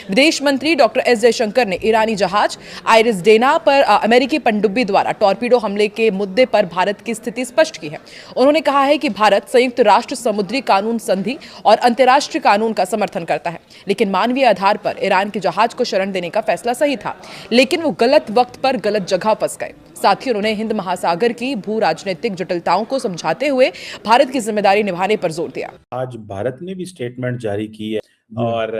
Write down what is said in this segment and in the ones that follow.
विदेश मंत्री doctor S Jaishankar ने ईरानी जहाज आइरिस डेना पर अमेरिकी पनडुब्बी द्वारा टॉर्पीडो हमले के मुद्दे पर भारत की स्थिति स्पष्ट की है। उन्होंने कहा है कि भारत संयुक्त राष्ट्र समुद्री कानून संधि और अंतर्राष्ट्रीय कानून का समर्थन करता है, लेकिन मानवीय आधार पर ईरान के जहाज को शरण देने का फैसला सही था, लेकिन वो गलत वक्त पर गलत जगह फंस गए। साथ ही उन्होंने हिंद महासागर की भू राजनीतिक जटिलताओं को समझाते हुए भारत की जिम्मेदारी निभाने पर जोर दिया। आज भारत ने भी स्टेटमेंट जारी की है और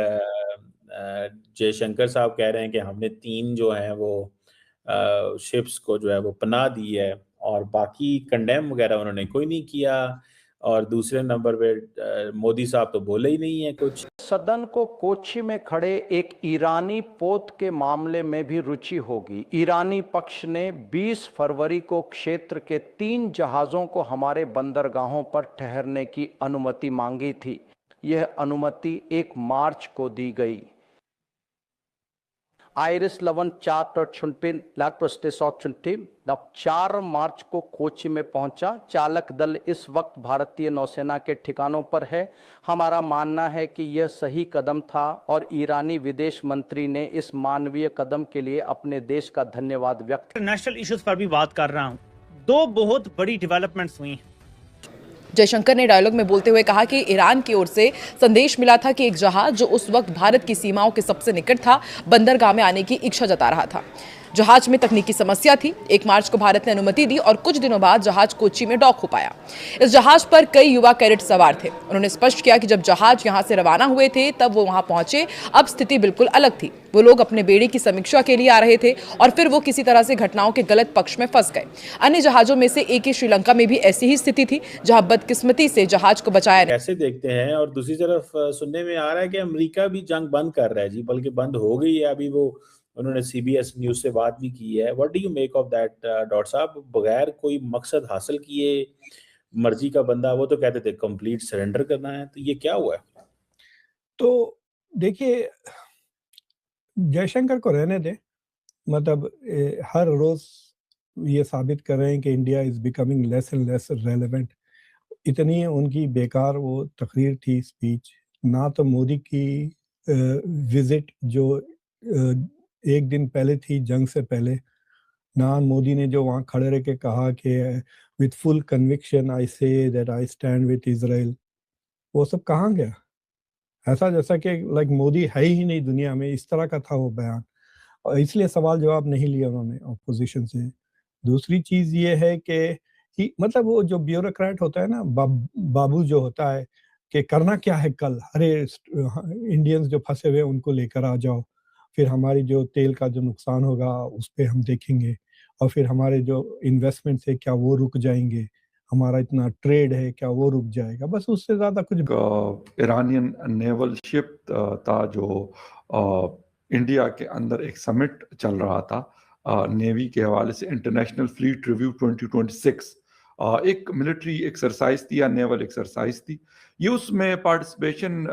जयशंकर साहब कह रहे हैं कि हमने 3 जो हैं वो शिप्स को जो है वो पनाह दी है और बाकी कंडेम वगैरह उन्होंने कोई नहीं किया। और दूसरे नंबर पे मोदी साहब तो बोले ही नहीं है कुछ। सदन को कोच्चि में खड़े एक ईरानी पोत के मामले में भी रुचि होगी। ईरानी पक्ष ने 20 फरवरी को क्षेत्र के 3 जहाज़ों को हमारे बंदरगाहों पर ठहरने की अनुमति मांगी थी। यह अनुमति 1 मार्च को दी गई। आइरिस 11 चार्टर छुनपिन लाख टीम 4 मार्च को कोच्चि में पहुंचा। चालक दल इस वक्त भारतीय नौसेना के ठिकानों पर है। हमारा मानना है कि यह सही कदम था और ईरानी विदेश मंत्री ने इस मानवीय कदम के लिए अपने देश का धन्यवाद व्यक्त। नेशनल इश्यूज पर भी बात कर रहा हूं। 2 बहुत बड़ी डेवलपमेंट्स हुई। जयशंकर ने डायलॉग में बोलते हुए कहा कि ईरान की ओर से संदेश मिला था कि एक जहाज जो उस वक्त भारत की सीमाओं के सबसे निकट था, बंदरगाह में आने की इच्छा जता रहा था। जहाज में तकनीकी समस्या थी। 1 मार्च को भारत ने अनुमति दी और कुछ दिनों बाद जहाज कोच्चि में डॉक हो पाया। इस जहाज पर कई युवा कैडेट सवार थे। उन्होंने स्पष्ट किया कि जब जहाज यहां से रवाना हुए थे तब वो वहां पहुंचे, अब स्थिति बिल्कुल अलग थी। वो लोग अपने बेड़े की समीक्षा के लिए आ रहे थे और फिर वो किसी तरह से घटनाओं के गलत पक्ष में फंस गए। अन्य जहाजों में से एक ही श्रीलंका में भी ऐसी ही स्थिति थी, जहां बदकिस्मती से जहाज को बचाया कैसे देखते हैं। और दूसरी तरफ सुनने में आ रहा है कि अमेरिका भी जंग बंद कर रहा है जी, बल्कि बंद हो गई है। अभी वो उन्होंने सीबीएस न्यूज से बात भी की है। What do you make of that doctor साहब? बगैर कोई मकसद हासिल किए मर्जी का बंदा, वो तो कहते थे कंप्लीट सरेंडर करना है, तो ये क्या हुआ है? तो देखिए, जयशंकर को रहने दें। मतलब हर रोज ये साबित कर रहे हैं कि India is becoming less and less relevant. इतनी उनकी बेकार वो तकरीर थी, स्पीच। ना तो मोदी की विजिट जो 1 दिन पहले थी जंग से पहले, ना मोदी ने जो वहाँ खड़े रह के कहा कि with full conviction I say that I stand with Israel, वो सब कहाँ गया? ऐसा जैसा कि लाइक मोदी है ही नहीं दुनिया में, इस तरह का था वो बयान। और इसलिए सवाल जवाब नहीं लिया उन्होंने ऑपोजिशन से। दूसरी चीज़ ये है कि मतलब वो जो ब्यूरोक्रेट होता है ना, बाबू जो होता है कि करना क्या है कल, अरे इंडियंस जो फंसे हुए हैं उनको लेकर आ जाओ, फिर हमारी जो तेल का जो नुकसान होगा उस पे हम देखेंगे, और फिर हमारे जो इन्वेस्टमेंट्स है क्या वो रुक जाएंगे, हमारा इतना ट्रेड है क्या वो रुक जाएगा, बस उससे ज़्यादा कुछ। इरानियन नेवल शिप था जो इंडिया के अंदर एक समिट चल रहा था नेवी के हवाले से, इंटरनेशनल फ्लीट रिव्यू 2026, एक मिलिट्री एक्सरसाइज थी या नेवल एक्सरसाइज थी। ये उसमें पार्टिसिपेशन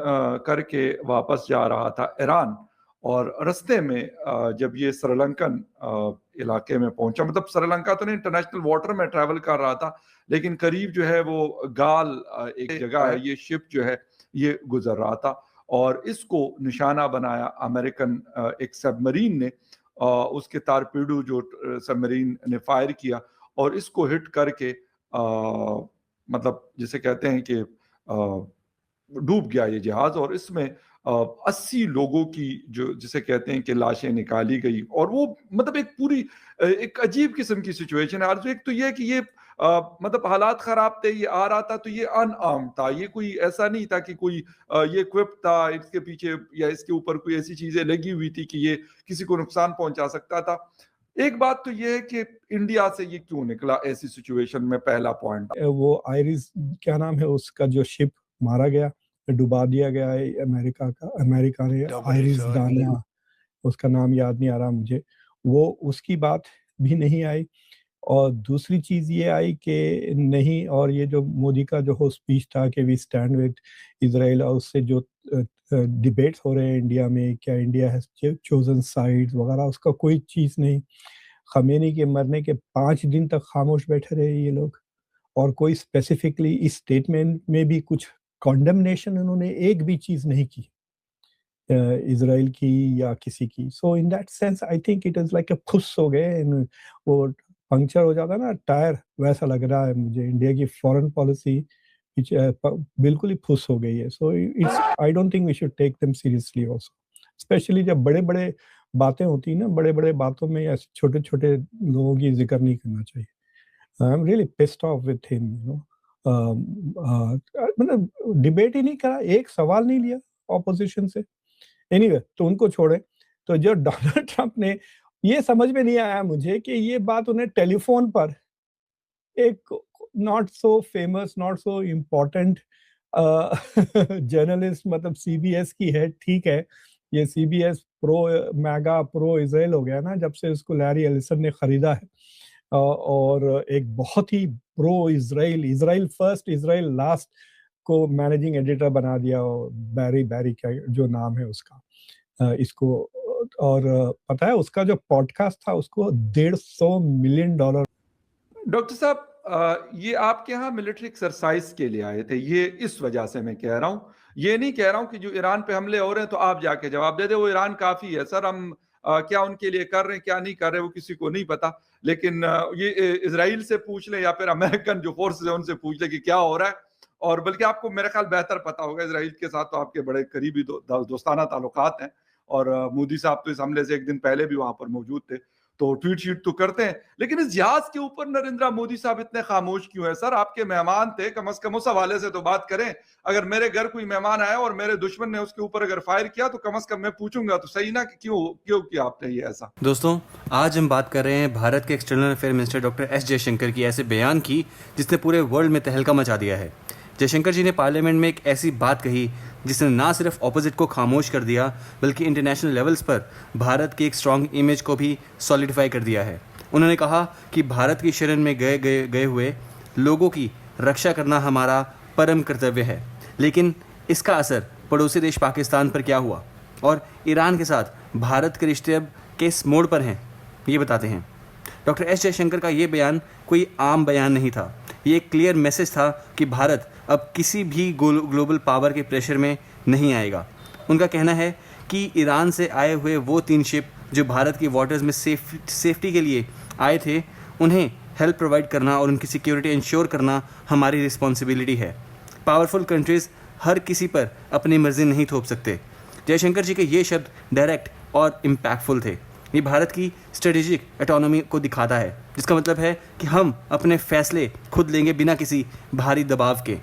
करके वापस जा रहा था ईरान, और रास्ते में जब ये श्रीलंकन इलाके में पहुंचा, मतलब श्रीलंका तो नहीं, इंटरनेशनल वाटर में ट्रैवल कर रहा था, लेकिन करीब जो है वो गाल एक जगह है, ये शिप जो है ये गुजर रहा था और इसको निशाना बनाया अमेरिकन एक सबमरीन ने। उसके टारपीडो जो सबमरीन ने फायर किया और इसको हिट करके मतलब जिसे कहते हैं कि डूब गया ये जहाज, और इसमें 80 लोगों की जो जिसे कहते हैं कि लाशें निकाली गई। और वो मतलब एक पूरी एक अजीब किस्म की सिचुएशन है। और एक तो ये कि ये मतलब हालात खराब थे, ये आ रहा था तो ये अनआर्म्ड था, ये कोई ऐसा नहीं था कि कोई ये इक्विप था, इसके पीछे या इसके ऊपर कोई ऐसी चीजें लगी हुई थी कि ये किसी को नुकसान पहुंचा सकता था। एक बात तो ये है कि इंडिया से ये क्यों निकला ऐसी सिचुएशन में, पहला पॉइंट। वो आइरिस क्या नाम है उसका जो शिप मारा गया, डुबा दिया गया है अमेरिका ने, आइरिस दानिया, उसका नाम याद नहीं आ रहा मुझे, वो उसकी बात भी नहीं आई। और दूसरी चीज ये आई कि नहीं, और ये जो मोदी का जो हो स्पीच था कि वी स्टैंड विद इजराइल, और उससे जो डिबेट्स हो रहे हैं इंडिया में, क्या इंडिया हैज चोजन साइड्स वगैरह, उसका कोई चीज नहीं। खमेनी के मरने के 5 दिन तक खामोश बैठे रहे ये लोग, और कोई स्पेसिफिकली इस स्टेटमेंट में भी कुछ कॉन्डेमनेशन उन्होंने एक भी चीज नहीं की। इसराइल की या किसी की। So in that sense I think it is like फुस हो गए, वो पंक्चर हो जाता ना टायर, वैसा लग रहा है मुझे। इंडिया की फॉरेन पॉलिसी बिल्कुल ही फुस हो गई है। So it's I don't think we should take them seriously also, especially जब बड़े बड़े बातें होती हैं ना, बड़े बड़े बातों में ऐसे छोटे छोटे लोगों की जिक्र नहीं करना चाहिए। I am really pissed off with him, you know. मतलब डिबेट ही नहीं करा, एक सवाल नहीं लिया ऑपोजिशन से। एनीवे, तो उनको छोड़े। तो जो डोनाल्ड ट्रंप ने, ये समझ में नहीं आया मुझे कि ये बात उन्हें टेलीफोन पर एक not so famous, not so important journalist, मतलब सीबीएस की है, ठीक है, ये CBS pro mega pro Israel हो गया ना जब से इसको लैरी एलिसन ने खरीदा है। और एक बहुत ही pro Israel, Israel first Israel last को मैनेजिंग एडिटर बना दिया, बैरी का जो नाम है उसका, इसको। और पता है उसका जो पॉडकास्ट था उसको $150 मिलियन। डॉक्टर साहब, ये आपके यहाँ मिलिट्री एक्सरसाइज के लिए आए थे, ये इस वजह से मैं कह रहा हूँ, ये नहीं कह रहा हूँ कि जो ईरान पे हमले हो रहे हैं तो आप जाके जवाब दे दे, वो ईरान काफी है सर, हम क्या उनके लिए कर रहे हैं क्या नहीं कर रहे वो किसी को नहीं पता। लेकिन ये इजराइल से पूछ ले या फिर अमेरिकन जो फोर्सेस है उनसे पूछ ले कि क्या हो रहा है। और बल्कि आपको मेरे ख्याल बेहतर पता होगा, इजराइल के साथ तो आपके बड़े करीबी दोस्ताना ताल्लुकात हैं। और मोदी साहब तो इस हमले से एक दिन पहले भी वहां पर मौजूद थे, तो ट्वीट शीट तो करते हैं। लेकिन इस जहाज के ऊपर नरेंद्र मोदी साहब इतने खामोश क्यों है सर? आपके मेहमान थे, कम से कम उस हवाले से तो बात करें। अगर मेरे घर कोई मेहमान आया और मेरे दुश्मन ने उसके ऊपर अगर फायर किया तो कम से कम मैं पूछूंगा तो सही ना कि क्यों किया आपने ये ऐसा। दोस्तों, आज हम बात कर रहे हैं भारत के external affair minister doctor S Jaishankar की ऐसे बयान की जिसने पूरे वर्ल्ड में तहलका मचा दिया है। जयशंकर जी ने पार्लियामेंट में एक ऐसी बात कही जिसने ना सिर्फ ऑपोजिट को खामोश कर दिया बल्कि इंटरनेशनल लेवल्स पर भारत की एक स्ट्रॉन्ग इमेज को भी सॉलिडिफाई कर दिया है। उन्होंने कहा कि भारत की शरण में गए हुए लोगों की रक्षा करना हमारा परम कर्तव्य है। लेकिन इसका असर पड़ोसी देश पाकिस्तान पर क्या हुआ और ईरान के साथ भारत के रिश्ते अब किस मोड़ पर हैं, ये बताते हैं। डॉक्टर एस जयशंकर का ये बयान कोई आम बयान नहीं था, ये एक क्लियर मैसेज था कि भारत अब किसी भी ग्लोबल पावर के प्रेशर में नहीं आएगा। उनका कहना है कि ईरान से आए हुए वो 3 शिप जो भारत की वाटर्स में सेफ्टी के लिए आए थे, उन्हें हेल्प प्रोवाइड करना और उनकी सिक्योरिटी इंश्योर करना हमारी रिस्पॉन्सिबिलिटी है। पावरफुल कंट्रीज़ हर किसी पर अपनी मर्जी नहीं थोप सकते। जयशंकर जी के ये शब्द डायरेक्ट और इम्पैक्टफुल थे। ये भारत की स्ट्रेटेजिक ऑटोनॉमी को दिखाता है, जिसका मतलब है कि हम अपने फैसले खुद लेंगे बिना किसी बाहरी दबाव के।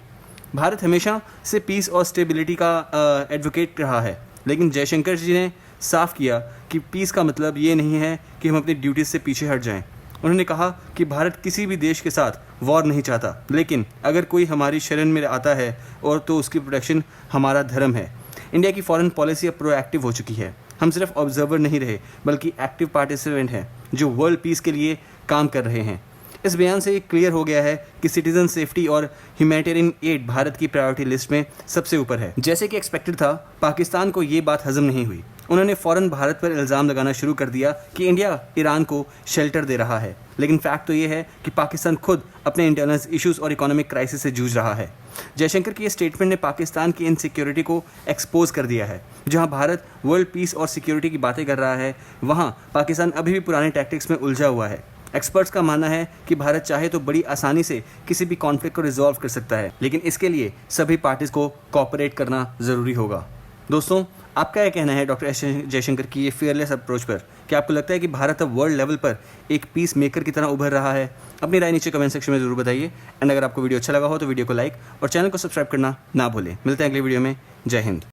भारत हमेशा से पीस और स्टेबिलिटी का एडवोकेट रहा है, लेकिन जयशंकर जी ने साफ किया कि पीस का मतलब ये नहीं है कि हम अपनी ड्यूटीज से पीछे हट जाएं। उन्होंने कहा कि भारत किसी भी देश के साथ वॉर नहीं चाहता, लेकिन अगर कोई हमारी शरण में आता है और तो उसकी प्रोटेक्शन हमारा धर्म है। इंडिया की फॉरेन पॉलिसी अब प्रोएक्टिव हो चुकी है। हम सिर्फ ऑब्जर्वर नहीं रहे बल्कि एक्टिव पार्टिसिपेंट हैं जो वर्ल्ड पीस के लिए काम कर रहे हैं। इस बयान से क्लियर हो गया है कि सिटीजन सेफ्टी और ह्यूमैनिटेरियन एड भारत की प्रायोरिटी लिस्ट में सबसे ऊपर है। जैसे कि एक्सपेक्टेड था, पाकिस्तान को ये बात हजम नहीं हुई। उन्होंने फ़ौरन भारत पर इल्ज़ाम लगाना शुरू कर दिया कि इंडिया ईरान को शेल्टर दे रहा है। लेकिन फैक्ट तो ये है कि पाकिस्तान खुद अपने इंटरनल इश्यूज और इकोनॉमिक क्राइसिस से जूझ रहा है। जयशंकर की ये स्टेटमेंट ने पाकिस्तान की इनसिक्योरिटी को एक्सपोज कर दिया है। जहां भारत वर्ल्ड पीस और सिक्योरिटी की बातें कर रहा है, वहां पाकिस्तान अभी भी पुराने टैक्टिक्स में उलझा हुआ है। एक्सपर्ट्स का मानना है कि भारत चाहे तो बड़ी आसानी से किसी भी कॉन्फ्लिक्ट को रिजॉल्व कर सकता है, लेकिन इसके लिए सभी पार्टीज को कोऑपरेट करना ज़रूरी होगा। दोस्तों, आपका क्या कहना है डॉक्टर एस जयशंकर की ये fearless अप्रोच पर? क्या आपको लगता है कि भारत अब वर्ल्ड लेवल पर एक पीस मेकर की तरह उभर रहा है? अपनी राय नीचे कमेंट सेक्शन में जरूर बताइए। एंड अगर आपको वीडियो अच्छा लगा हो तो वीडियो को लाइक और चैनल को सब्सक्राइब करना ना भूलें। मिलते हैं अगली वीडियो में। जय हिंद।